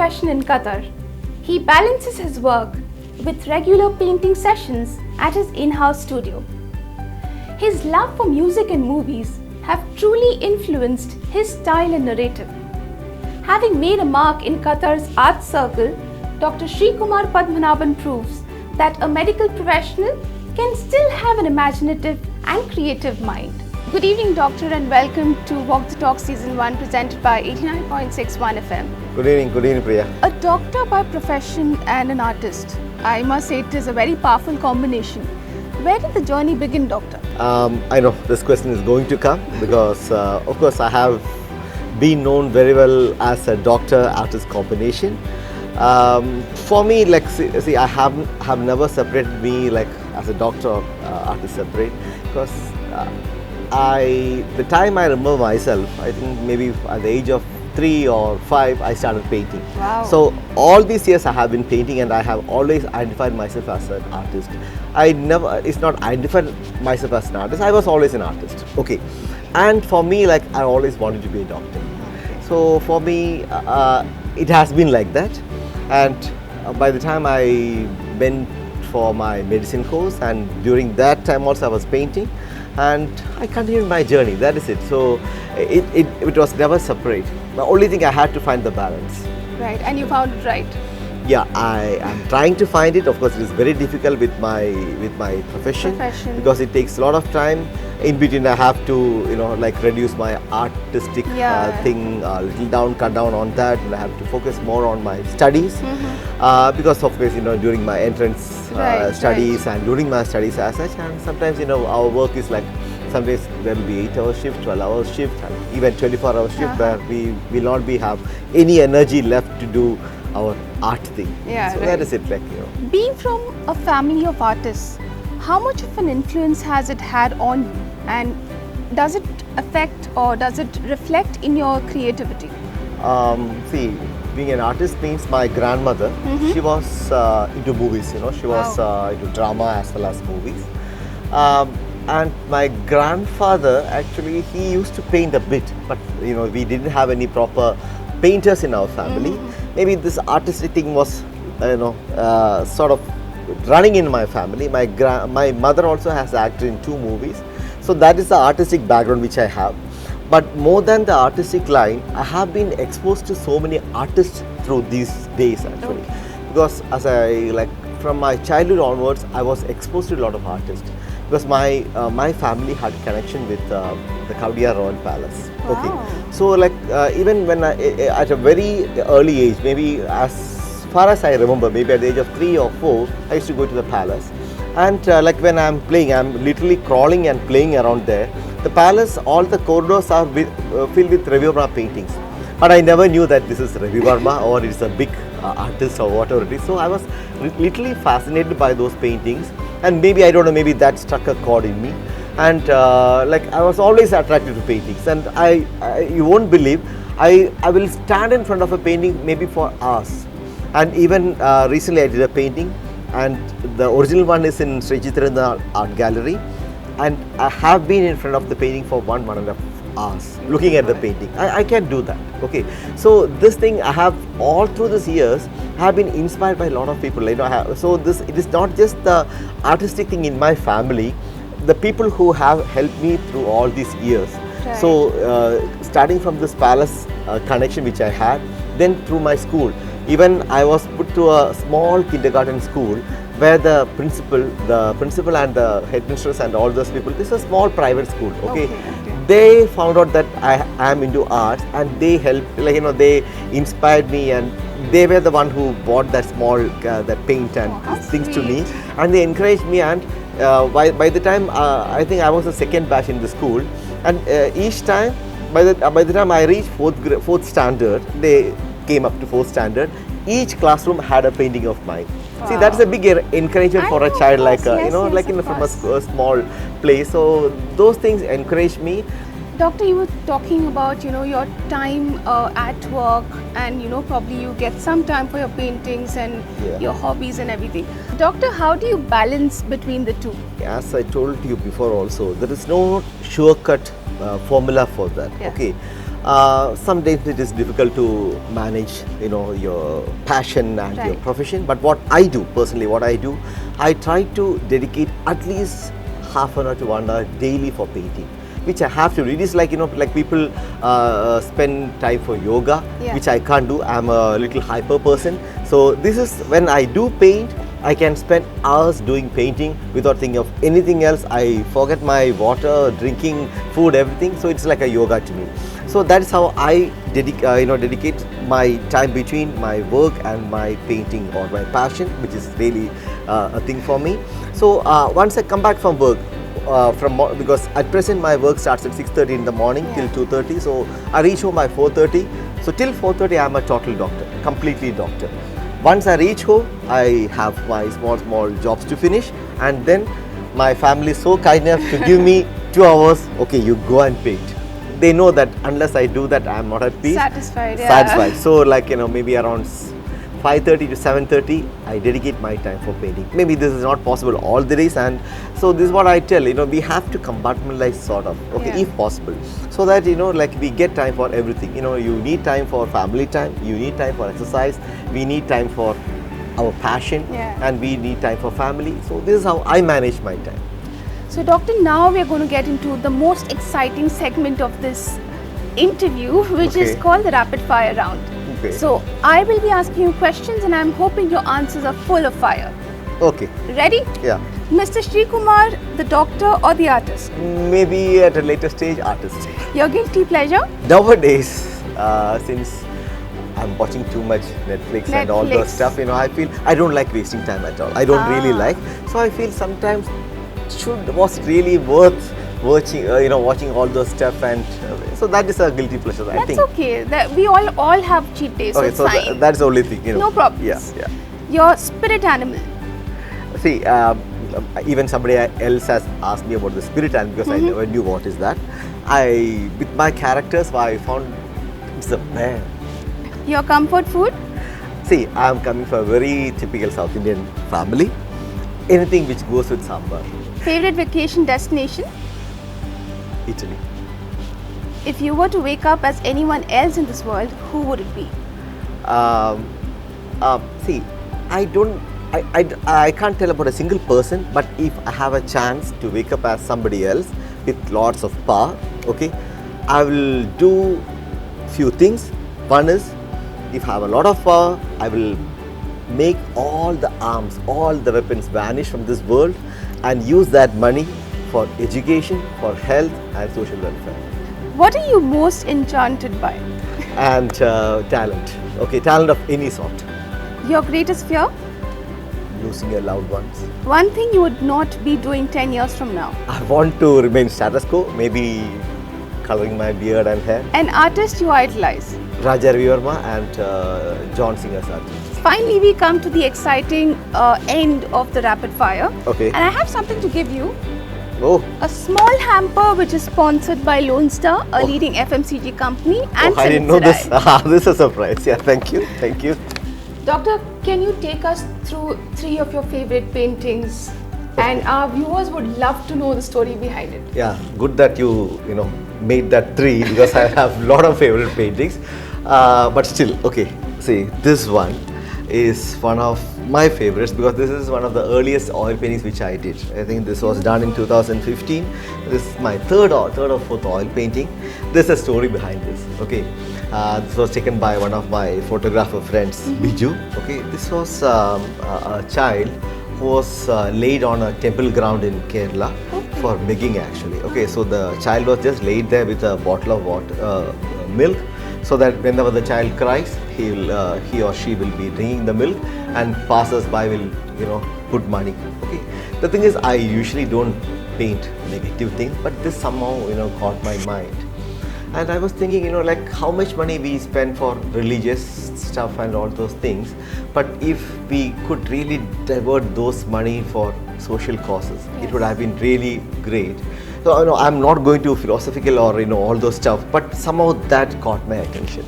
profession in Qatar. He balances his work with regular painting sessions at his in-house studio. His love for music and movies have truly influenced his style and narrative. Having made a mark in Qatar's art circle, Dr. Sri Kumar Padmanabhan proves that a medical professional can still have an imaginative and creative mind. Good evening, Doctor, and welcome to Walk the Talk Season 1 presented by 89.61 FM. Good evening, Priya. A doctor by profession and an artist. I must say it is a very powerful combination. Where did the journey begin, Doctor? I know this question is going to come because, of course, I have been known very well as a doctor-artist combination. For me, like, see, I have never separated me like as a doctor or artist separate because the time I remember myself, I think maybe at the age of 3 or 5, I started painting. Wow. So all these years I have been painting and I have always identified myself as an artist. It's not identified myself as an artist, I was always an artist. Okay. And for me, like, I always wanted to be a doctor. So for me, it has been like that. And by the time I went for my medicine course, and during that time also I was painting, and I continued my journey. That is it. So it was never separate. The only thing I had to find the balance. Right, and you found it right. Yeah, I am trying to find it. Of course, it is very difficult with my profession because it takes a lot of time. In between, I have to like reduce my artistic thing a little down, cut down on that, and I have to focus more on my studies because of course during my entrance studies and during my studies as such, and sometimes our work is like some days there will be 8-hour shift, 12-hour shift, and even 24-hour shift where we will not have any energy left to do our art thing. Yeah, so that is it, like Being from a family of artists, how much of an influence has it had on you, and does it affect or does it reflect in your creativity? See, being an artist means my grandmother, she was into movies, she was into drama as well as movies. And my grandfather, actually, he used to paint a bit, but we didn't have any proper painters in our family. Maybe this artistic thing was sort of running in my family. My mother also has acted in 2 movies, so that is the artistic background which I have. But more than the artistic line, I have been exposed to so many artists through these days actually, because as from my childhood onwards, I was exposed to a lot of artists because my family had a connection with the Kaudia Royal Palace. Wow. Okay, so like even when at a very early age, maybe as far as I remember, maybe at the age of 3 or 4, I used to go to the palace, and like when I'm playing, I'm literally crawling and playing around there. The palace, all the corridors are filled with Ravi Verma paintings, but I never knew that this is Ravi Verma or it's a big artist or whatever it is. So I was literally fascinated by those paintings, and maybe I don't know, maybe that struck a chord in me, and like I was always attracted to paintings, and you won't believe, I will stand in front of a painting maybe for hours. And even recently I did a painting, and the original one is in Sri Chitrangada Art Gallery, and I have been in front of the painting for 1.5 hours looking at the painting. I can do that. Okay, so this thing I have all through these years, I have been inspired by a lot of people. So it is not just the artistic thing in my family, the people who have helped me through all these years. Right. So starting from this palace connection which I had, then through my school. Even I was put to a small kindergarten school where the principal and the headmistress and all those people, this is a small private school, okay? They found out that I am into arts, and they helped, they inspired me, and they were the one who bought that small that paint and things to me, and they encouraged me. And by the time I think I was the second batch in the school, and each time by the time I reached fourth standard, they came up to 4th standard, each classroom had a painting of mine. Wow. See, that's a big encouragement for a child, like from a small place. So those things encourage me. Doctor, you were talking about your time at work, and probably you get some time for your paintings and your hobbies and everything. Doctor, how do you balance between the two? As I told you before also, there is no sure-cut formula for that. Yeah. Okay, Some days it is difficult to manage, your passion and your Right. profession. But what I do personally, I try to dedicate at least half an hour to 1 hour daily for painting, which I have to do. It is like, like people spend time for yoga, Yeah. which I can't do. I'm a little hyper person. So this is when I do paint, I can spend hours doing painting without thinking of anything else. I forget my water, drinking, food, everything. So it's like a yoga to me. So that is how I dedicate my time between my work and my painting or my passion, which is really a thing for me. So once I come back from work, because at present my work starts at 6:30 in the morning till 2:30. So I reach home by 4:30. So till 4:30 I am a total doctor, completely doctor. Once I reach home, I have my small jobs to finish, and then my family is so kind enough to give me 2 hours. Okay, you go and paint. They know that unless I do that, I am not at peace. Satisfied, yeah. Satisfied. So like, maybe around 5:30 to 7:30, I dedicate my time for painting. Maybe this is not possible all the days, and so this is what I tell, we have to compartmentalize sort of, okay, Yeah. if possible, so that, like we get time for everything. You need time for family time, you need time for exercise, we need time for our passion, Yeah. and we need time for family. So this is how I manage my time. So, Doctor, now we are going to get into the most exciting segment of this interview, which is Okay. called the rapid fire round. Okay. So, I will be asking you questions and I'm hoping your answers are full of fire. Okay, Ready? yeah. Mr. Sri Kumar, the doctor or the artist? Maybe at a later stage, artist. Your guilty pleasure? Nowadays, since I'm watching too much Netflix and all those Netflix. stuff, I feel I don't like wasting time at all. I don't really Ah. like. So I feel sometimes was it really worth watching, watching all those stuff, and so that is a guilty pleasure. I That's think. okay. That we all have cheat days, so Okay, it's so fine. that's the only thing. No problems. Yeah. Your spirit animal? See, even somebody else has asked me about the spirit animal because I never knew what is that. With my characters, I found it's a bear. Your comfort food? See, I am coming from a very typical South Indian family. Anything which goes with sambar. Favorite vacation destination? Italy. If you were to wake up as anyone else in this world, who would it be? See, I can't tell about a single person, but if I have a chance to wake up as somebody else with lots of power, okay, I will do few things. One is, if I have a lot of power, I will make all the arms, all the weapons vanish from this world and use that money for education, for health and social welfare. What are you most enchanted by? And talent, okay, talent of any sort. Your greatest fear? Losing your loved ones. One thing you would not be doing 10 years from now. I want to remain status quo, maybe coloring my beard and hair. An artist you idolize. Raja Ravi Verma and John Singer's artist. Finally, we come to the exciting end of the rapid fire. Okay. And I have something to give you. Oh, A small hamper which is sponsored by Lone Star, a leading FMCG company, and I didn't know this. Sensodyne. This is a surprise. Yeah, thank you. Thank you. Doctor, can you take us through 3 of your favorite paintings? And our viewers would love to know the story behind it. Yeah, good that you made that 3 because I have a lot of favorite paintings. But still, okay. See, this one is one of my favorites because this is one of the earliest oil paintings which I did. I think this was done in 2015. This is my third or fourth oil painting. There's a story behind this. Okay, this was taken by one of my photographer friends, Biju. Okay, this was a child who was laid on a temple ground in Kerala for begging actually. Okay, so the child was just laid there with a bottle of water, milk, so that whenever the child cries, he or she will be drinking the milk, and passers-by will put money. Okay, the thing is, I usually don't paint negative things, but this somehow caught my mind. And I was thinking, like how much money we spend for religious stuff and all those things, but if we could really divert those money for social causes, it would have been really great. So I'm not going to philosophical or all those stuff, but somehow that caught my attention.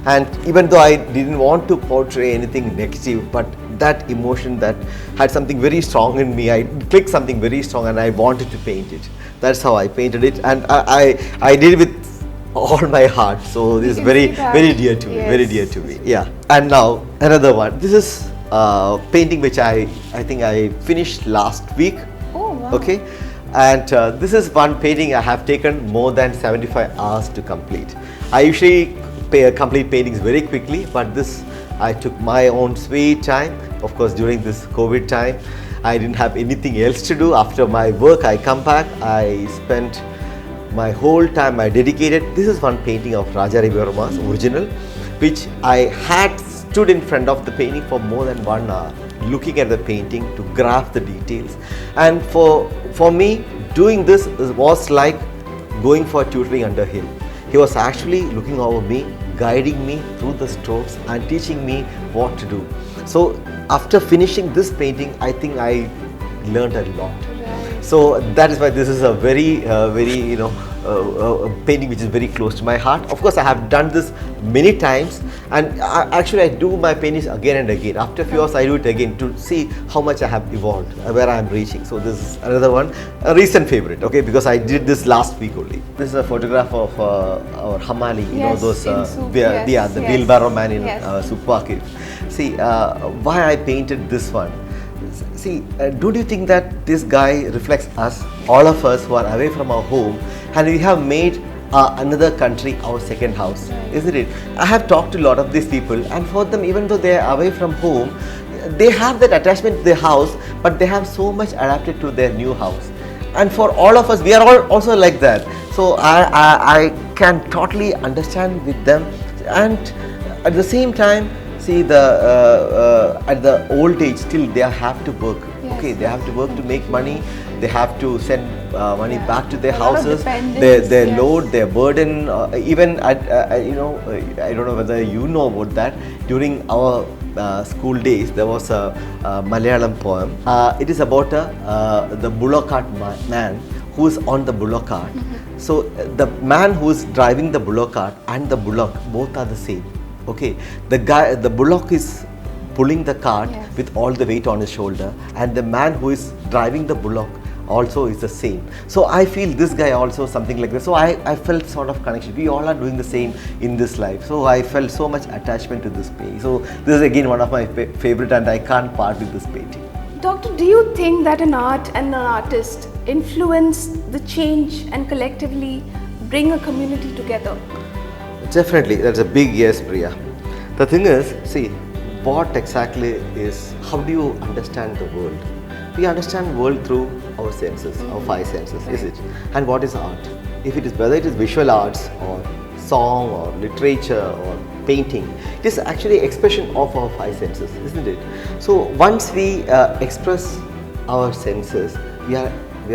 And even though I didn't want to portray anything negative, but that emotion that had something very strong in me, I clicked something very strong and I wanted to paint it. That's how I painted it, and I did it with all my heart. So this is can very see that. very dear to me, very Yes. dear to me. Yeah. And now another one. This is painting which I think I finished last week. Oh, wow. Okay. And this is one painting I have taken more than 75 hours to complete. I usually complete paintings very quickly, but this I took my own sweet time. Of course, during this COVID time, I didn't have anything else to do. After my work, I come back. I spent my whole time. I dedicated. This is one painting of Raja Ravi Verma's original, which I had stood in front of the painting for more than 1 hour, looking at the painting to grasp the details. And for me, doing this was like going for tutoring under him. He was actually looking over me, guiding me through the strokes and teaching me what to do. So after finishing this painting, I think I learned a lot. Right. So that is why this is a very painting which is very close to my heart. Of course, I have done this many times, and actually I do my paintings again and again. After a few hours, I do it again to see how much I have evolved, where I am reaching. So this is another one, a recent favorite, okay, because I did this last week only. This is a photograph of our Hamali, you know, Yes, those in Soup, the yes, the yes. wheelbarrow man in Yes. Supwakif. See, why I painted this one. See, don't you think that this guy reflects us, all of us who are away from our home, and we have made another country our second house, isn't it? I have talked to a lot of these people, and for them, even though they are away from home, they have that attachment to their house, but they have so much adapted to their new house. And for all of us, we are all also like that. So I can totally understand with them, and at the same time, see at the old age still they have to work. Yes. Okay, they have to work to make money. They have to send money Yeah. back to their A lot of houses. dependence, Their yes. load, their burden. Even I don't know whether you know about that. During our school days, there was a Malayalam poem. It is about the bullock cart man who is on the bullock cart. So the man who is driving the bullock cart and the bullock both are the same. Okay, the bullock is pulling the cart Yes. with all the weight on his shoulder, and the man who is driving the bullock also is the same. So I feel this guy also something like this. So I felt sort of connection. We all are doing the same in this life. So I felt so much attachment to this painting. So this is again one of my favorite, and I can't part with this painting. Doctor, do you think that an art and an artist influence the change and collectively bring a community together? Definitely, that's a big yes, Priya. The thing is, see, what exactly is, how do you understand the world? We understand the world through our senses, our five senses, is it? And what is art? If it is, whether it is visual arts or song or literature or painting, it is actually expression of our five senses, isn't it? So once we express our senses, we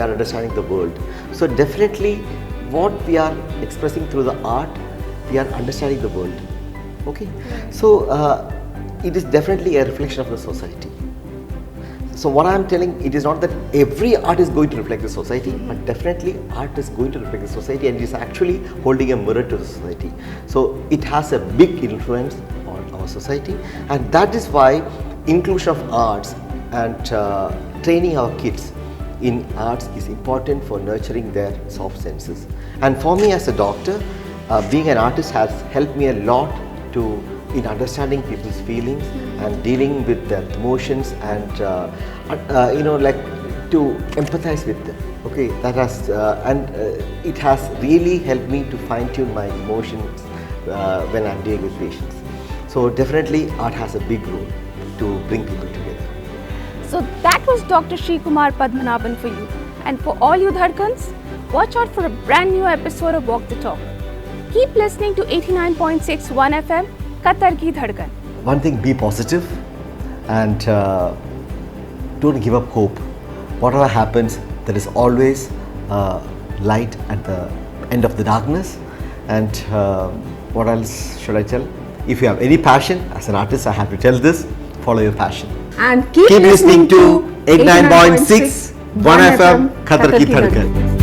are understanding the world. So definitely, what we are expressing through the art, we are understanding the world. Okay, so it is definitely a reflection of the society. So what I am telling, it is not that every art is going to reflect the society, but definitely art is going to reflect the society, and it is actually holding a mirror to the society. So it has a big influence on our society, and that is why inclusion of arts and training our kids in arts is important for nurturing their soft senses. And for me as a doctor, being an artist has helped me a lot in understanding people's feelings and dealing with their emotions, and like to empathize with them. Okay, that has it has really helped me to fine tune my emotions when I'm dealing with patients. So definitely art has a big role to bring people together. So that was Dr. Sri Kumar Padmanabhan for you. And for all you Dhadkans, watch out for a brand new episode of Walk the Talk. Keep listening to 89.61 FM, Qatar Ki Dhadkan. One thing, be positive and don't give up hope. Whatever happens, there is always light at the end of the darkness. And what else should I tell? If you have any passion, as an artist, I have to tell this, follow your passion. And Keep listening to 89.6 1 FM, Qatar Ki Dhadkan.